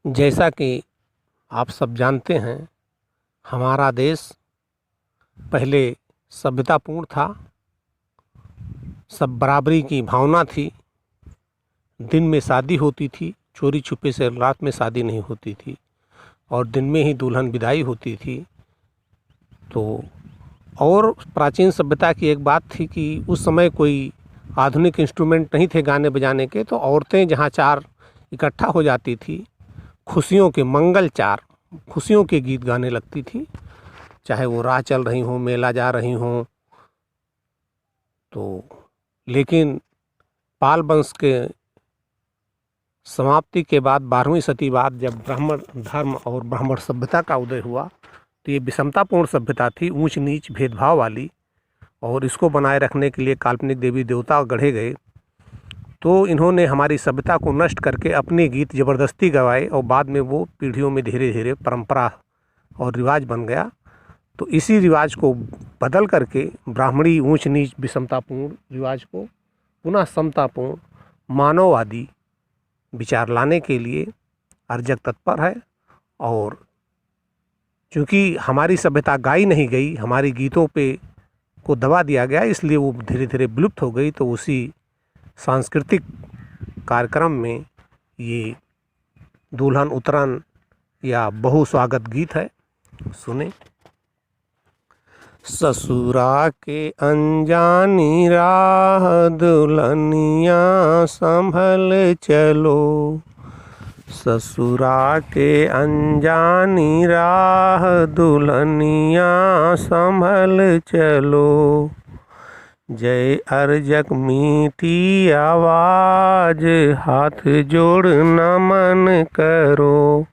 जैसा कि आप सब जानते हैं, हमारा देश पहले सभ्यतापूर्ण था। सब बराबरी की भावना थी। दिन में शादी होती थी, चोरी छुपे से रात में शादी नहीं होती थी और दिन में ही दुल्हन विदाई होती थी। तो और प्राचीन सभ्यता की एक बात थी कि उस समय कोई आधुनिक इंस्ट्रूमेंट नहीं थे गाने बजाने के, तो औरतें जहाँ चार इकट्ठा हो जाती थी, खुशियों के मंगल चार खुशियों के गीत गाने लगती थी। चाहे वो राह चल रही हों, मेला जा रही हों। तो लेकिन पाल वंश के समाप्ति के बाद 12वीं शती बाद जब ब्राह्मण धर्म और ब्राह्मण सभ्यता का उदय हुआ, तो ये विषमतापूर्ण सभ्यता थी, ऊंच नीच भेदभाव वाली। और इसको बनाए रखने के लिए काल्पनिक देवी देवता गढ़े गए। तो इन्होंने हमारी सभ्यता को नष्ट करके अपने गीत ज़बरदस्ती गवाए और बाद में वो पीढ़ियों में धीरे धीरे परंपरा और रिवाज बन गया। तो इसी रिवाज को बदल करके ब्राह्मणी ऊंच नीच विषमतापूर्ण रिवाज को पुनः समतापूर्ण मानववादी विचार लाने के लिए अर्जक तत्पर है। और चूँकि हमारी सभ्यता गाई नहीं गई, हमारी गीतों पे को दबा दिया गया, इसलिए वो धीरे धीरे विलुप्त हो गई। तो उसी सांस्कृतिक कार्यक्रम में ये दुल्हन उतरन या बहु स्वागत गीत है, सुने। ससुरा के अनजानी राह दुल्हनिया संभल चलो। ससुरा के अनजानी राह दुल्हनिया संभल चलो। जय अर्जक मीठी आवाज हाथ जोड़ नमन करो।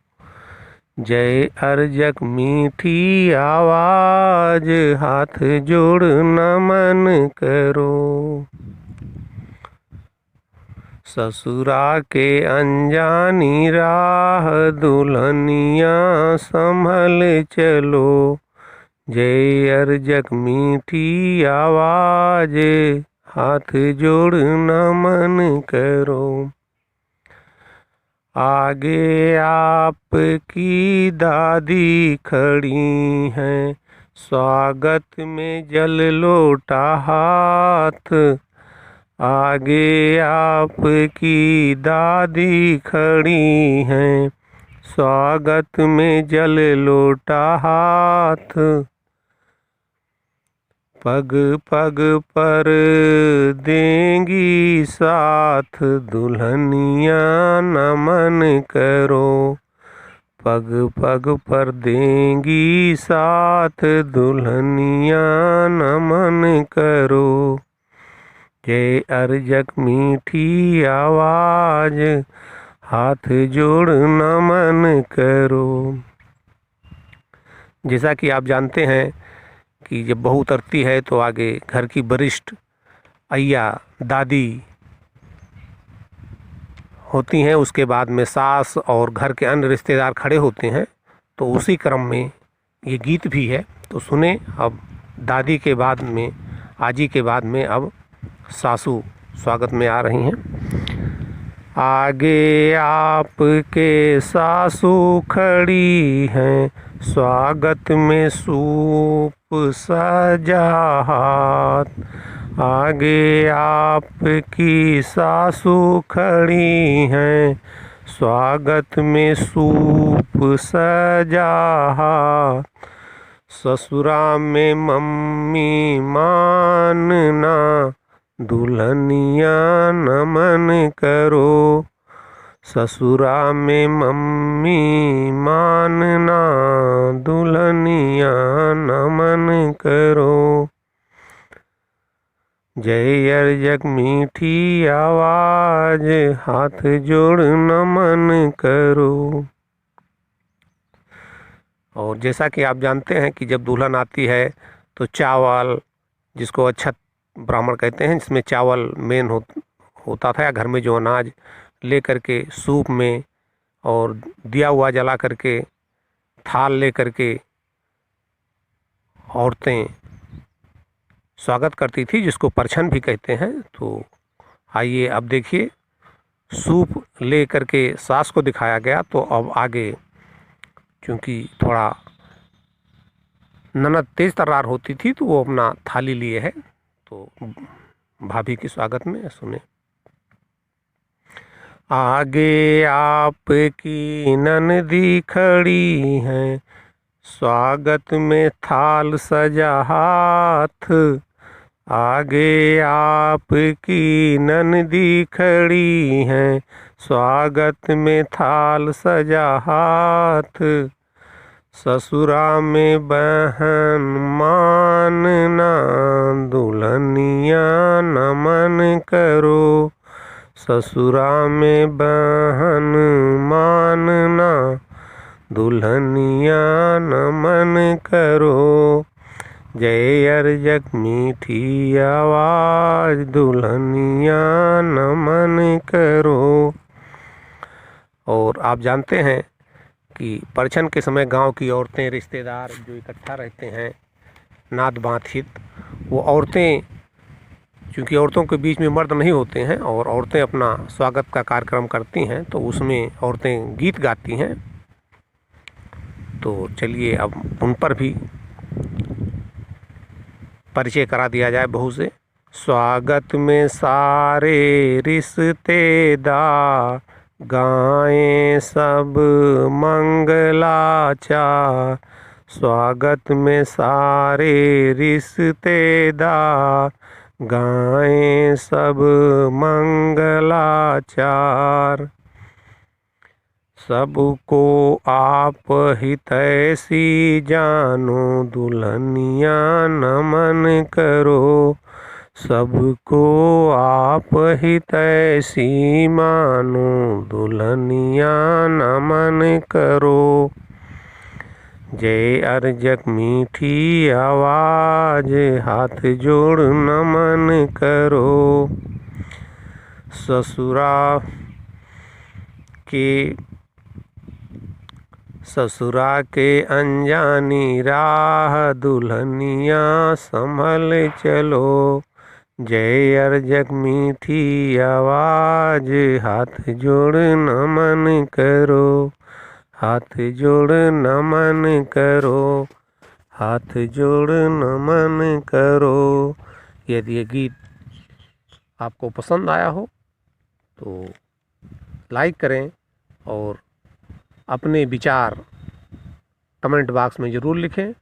जय अर्जक मीठी आवाज हाथ जोड़ नमन करो। ससुरा के अनजानी राह दुल्हनिया संभल चलो। जय अर्जक मीठी आवाज हाथ जोड़ नमन करो। आगे आपकी दादी खड़ी हैं, स्वागत में जल लोटा हाथ। आगे आपकी दादी खड़ी हैं, स्वागत में जल लोटा हाथ। पग पग पर देंगी साथ दुल्हनिया नमन करो। पग पग पर देंगी साथ दुल्हनिया नमन करो। जय अर्जक मीठी आवाज हाथ जोड़ नमन करो। जैसा कि आप जानते हैं कि जब बहू उतरती है तो आगे घर की वरिष्ठ अय्या दादी होती हैं, उसके बाद में सास और घर के अन्य रिश्तेदार खड़े होते हैं। तो उसी क्रम में ये गीत भी है, तो सुने। अब दादी के बाद में, आजी के बाद में अब सासू स्वागत में आ रही हैं। आगे आपके सासू खड़ी हैं, स्वागत में सूप सजा हाथ। आगे आपकी सासू खड़ी हैं, स्वागत में सूप सजा हाथ। ससुरा में मम्मी मानना दुल्हनिया नमन करो। ससुरा में मम्मी मानना दुल्हनिया नमन करो। जय अर्जक मीठी आवाज हाथ जोड़ नमन करो। और जैसा कि आप जानते हैं कि जब दुल्हन आती है तो चावल, जिसको अक्षत ब्राह्मण कहते हैं, जिसमें चावल मेन होता था, या घर में जो अनाज ले करके सूप में और दिया हुआ जला करके थाल ले करके औरतें स्वागत करती थी, जिसको परछन भी कहते हैं। तो आइए अब देखिए सूप ले करके सास को दिखाया गया। तो अब आगे क्योंकि थोड़ा ननद तेज तर्रार होती थी तो वो अपना थाली लिए है। तो भाभी के स्वागत में सुने। आगे आपकी ननदी खड़ी हैं, स्वागत में थाल सजा हाथ। आगे आपकी ननदी खड़ी हैं, स्वागत में थाल सजा हाथ। ससुरा में बहन मानना, दुल्हनिया नमन करो। ससुरा में बहन मानना, दुल्हनिया नमन करो। जय अर्जक मीठी आवाज, दुल्हनिया नमन करो। और आप जानते हैं कि परिछन के समय गांव की औरतें, रिश्तेदार जो इकट्ठा रहते हैं नात बात हित, वो औरतें, क्योंकि औरतों के बीच में मर्द नहीं होते हैं और औरतें अपना स्वागत का कार्यक्रम करती हैं, तो उसमें औरतें गीत गाती हैं। तो चलिए अब उन पर भी परिचय करा दिया जाए बहू से। स्वागत में सारे रिश्तेदार, गाएं सब मंगलाचार। स्वागत में सारे रिश्तेदार, गाएं सब मंगलाचार। सबको आप हितैषी जानो, दुल्हनिया नमन करो। सबको आप हितैषी मानो, दुल्हनिया नमन करो। जय अर्जक मीठी आवाज, हाथ जोड़ नमन करो। ससुरा के अनजानी राह, दुल्हनिया संभल चलो। जय अर्जक मीठी आवाज, हाथ जोड़ नमन करो। हाथ जोड़ नमन करो, हाथ जोड़ नमन करो। यदि ये गीत आपको पसंद आया हो तो लाइक करें और अपने विचार कमेंट बॉक्स में ज़रूर लिखें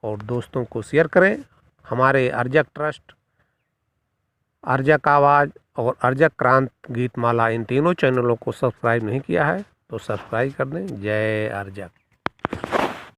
और दोस्तों को शेयर करें। हमारे अर्जक ट्रस्ट, अर्जक आवाज़ और अर्जक क्रांत गीतमाला, इन तीनों चैनलों को सब्सक्राइब नहीं किया है तो सब्सक्राइब कर दें। जय अर्जक।